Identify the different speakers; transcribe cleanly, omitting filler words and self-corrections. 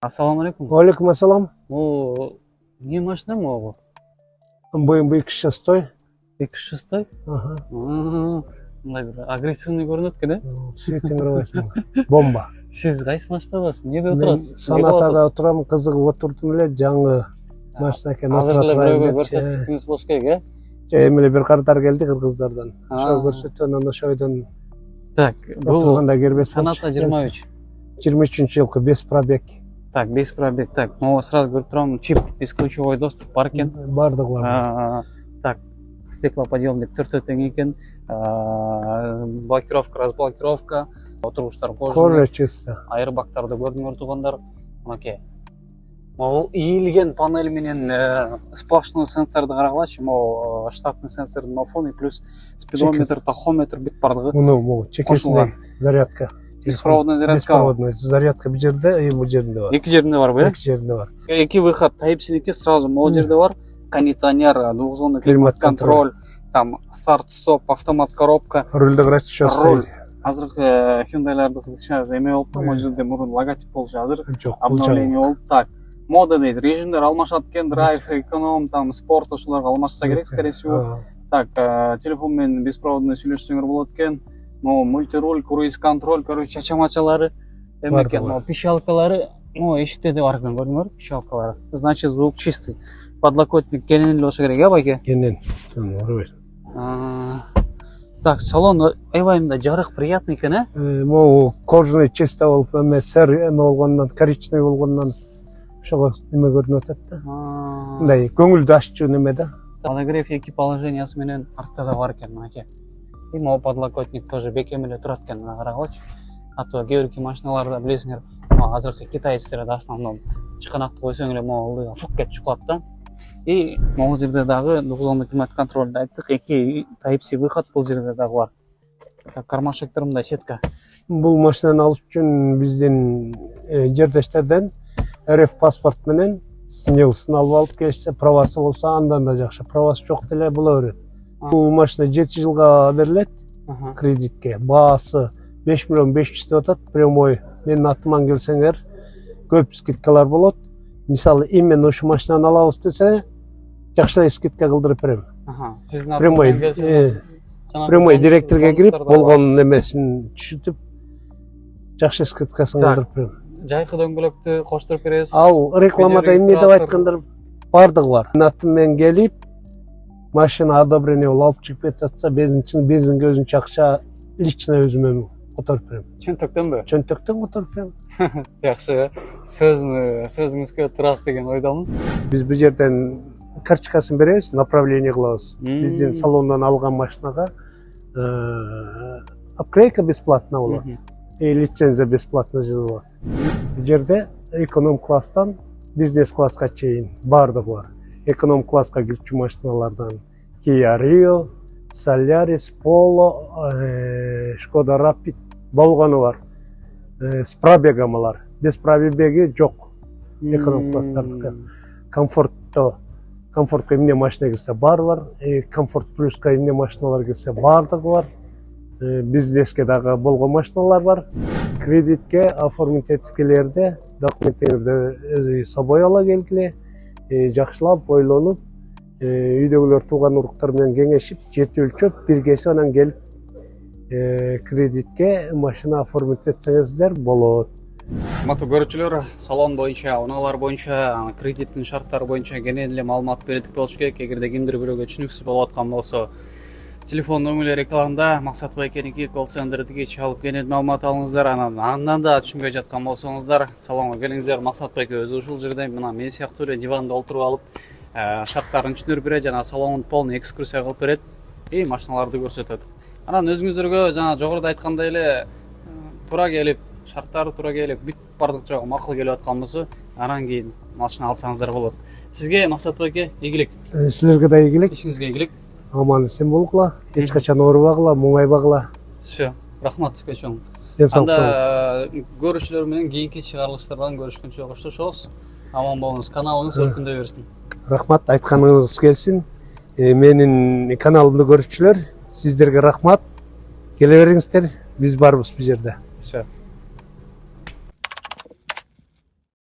Speaker 1: Ассаламу алейкум.
Speaker 2: Валейкум ассалам.
Speaker 1: Не машина могу?
Speaker 2: BMW 206.
Speaker 1: 206?
Speaker 2: Ага.
Speaker 1: Мындай бир агрессивный көрүнөт экен, э?
Speaker 2: Сүйөтүң карабайсың. Бомба.
Speaker 1: Сиз кайсы машинада аласыз? Эмнеде
Speaker 2: Мен
Speaker 1: отурасыз?
Speaker 2: санатада отурам, кызыгып отурдум эле, жаңы машина экен.
Speaker 1: Азыр эле бирөөгө көрсөттүңүз болуш керек,
Speaker 2: Эми эле бир кардар келди кыргыздардан. Ошо көрсөтүп анан ошойдон
Speaker 1: Так, бул
Speaker 2: отурганда кербес.
Speaker 1: Саната 23.
Speaker 2: 23-жылкы 5 пробег.
Speaker 1: Так, без пробег. Так, сразу көрүп турам, чип бесключевой доступ бар экен.
Speaker 2: Бардыгы бар.
Speaker 1: Так, стеклоподъемник 4 тең экен. Блокировка, разблокировка, отургучтар
Speaker 2: Кожа чисто.
Speaker 1: Айырбактарды көрдүңөр туугандар. Мынакей. Могул ийилген панель менен сплошной сенсорду карагылачы, могул штатный сенсордун мафон и плюс спидометр, тахометр бүт бардыгы.
Speaker 2: Муну чекесинде зарядка.
Speaker 1: Беспроводный зарядка.
Speaker 2: Беспроводный зарядка бул жерде, бул жеринде бар.
Speaker 1: Эки жеринде барбы, э?
Speaker 2: Эки жеринде бар.
Speaker 1: Эки выход Type-C'ники сразу могул жерде бар. Кондиционер, двухзонный климат-контроль, там старт-стоп, автомат коробка.
Speaker 2: Рульдө карачы
Speaker 1: Руль. Азыркы Hyundai'лардыкы кичине эме болуп, могул жерде мурун логотип болчу, азыр обновление болуп. Так, мода дейт, режимдер алмашат экен, драйв, эконом, там спорт ошолорго алмашса керек, скорее всего. Так, телефон менен беспроводный сүйлөшсөңөр болот экен. Мультируль, круиз контроль, короче, чачамачалары, экен, пищалкалары, эшикте де бар экен, көрдүңөр, пищалкалары. Значит, звук чистый. Подлокотник кенен эле болушу керек, байке?
Speaker 2: Кенен.
Speaker 1: Так, салон аябай жарык, приятный экен, э?
Speaker 2: Могу кожаный чисто болуп, эме сер эме болгондон, коричневый болгондон ошого эме көрүнүп атат да. Мындай көңүлдү аччу неме да.
Speaker 1: Подогрев эки положениясы менен артта да бар экен, мынакей. И могу подлокотник тоже бекем эле турат экен, карагылачы. А то кээ бирки машиналарда билесиңер, азыркы китайецтерде основном чыканакты койсоң эле могу фук кетип чыгып калат да. И могул жерде дагы двухзонный климат-контрольду айттык, эки Type-C выход бул жерде дагы бар. Так, кармашектер мындай сетка.
Speaker 2: Бул машинаны алыш үчүн биздин жердештерден РФ паспорт менен снилсын алып алып келсе, правасы болсо андан да жакшы. Правасы жок деле була берет. Бул машина 7 жылга берилет кредитке. Баасы 5 миллион 500 деп атат, прямой. Менин атыман келсеңер көп скидкалар болот. Мисалы, именно ушу машинаны алабыз десе, жакшылай скидка кылдырып берем. Прямой директорге кирип, болгон немесин түшүтүп, жакшы скидкасын кылдырып берем.
Speaker 1: Жайкы дөңгөлөктү коштуруп бересиз.
Speaker 2: Ал рекламада эмне деп айткандар бардыгы бар. Атым менен келип, машина одобрение алып чыгып кетатса, бензинге өзүнчө акча лично өзүмө которуп берем.
Speaker 1: Чөнтөктөнбү?
Speaker 2: Чөнтөктөн которуп берем.
Speaker 1: Жакшы, сөзүңүзгө турасыз деген ойдомун.
Speaker 2: Биз бул жерден карточкасын беребиз, направление кылабыз. Биздин салондон алган машинага обклейка бесплатно болот. И лицензия бесплатно жазылат. Бул жерде эконом класстан бизнес класска чейин бардыгы бар. Эконом класска кирчү машиналардан Kia Rio, Solaris, Polo, Skoda Rapid болгону бар. С пробегом алар. Без пробеги жок. Эконом класстардыкы. Комфортко эмне машина кирсе бар. Комфорт плюска эмне машиналар кирсе бардыгы бар. Бизнеске дагы болгон машиналар бар. Кредитке оформить этикелерде, документтерди собой ала келгиле, жакшылап ойлонуп, үйдөгүлөр тууган уруктар менен кеңешип, жети өлчөп, биргесе анан келип кредитке машина оформить этсеңиздер болот.
Speaker 1: Урматтуу көрүүчүлөр, салон боюнча, унаалар боюнча, кредиттин шарттары боюнча кенен эле маалымат бердик болуш керек. Эгерде кимдир бирөөгө түшүнүксүз болуп аткан болсо, телефон нөмүрлөр экранда, Максат байкеники колл центрдики чалып кенен маалымат алыңыздар. Андан да түшүнбөй жаткан болсоңуздар, салонго келиңиздер. Максат байке өзү ушул жерде мына мен сыяктуу эле диванда отуруп алып, шарттарын түшүндүрүп берет жана салондун полный экскурсия кылып берет и машиналарды көрсөтөт. Анан өзүңүздөргө жана жогоруда айткандай эле туура келип, шарттары туура келип, бүт бардык жагы макул келип аткан болсо, анан кийин машина алсаңыздар болот. Сизге Максат байке ийгилик.
Speaker 2: Силерге да ийгилик.
Speaker 1: Ишиңизге ийгилик.
Speaker 2: Аман эсен болгула, эч качан оорубагыла, муңайбагыла.
Speaker 1: Все, рахмат сизге чоң.
Speaker 2: Анда
Speaker 1: көрүүчүлөр менен кийинки чыгарылыштардан көрүшкөнчө коштошобуз. Аман болуңуз, каналыңыз өркүндөй берсин. Рахмат,
Speaker 2: айтканыңыз келсин. Менин каналымды көрүүчүлөр, сиздерге рахмат. Келе бериңиздер, биз барбыз бул жерде.
Speaker 1: Все.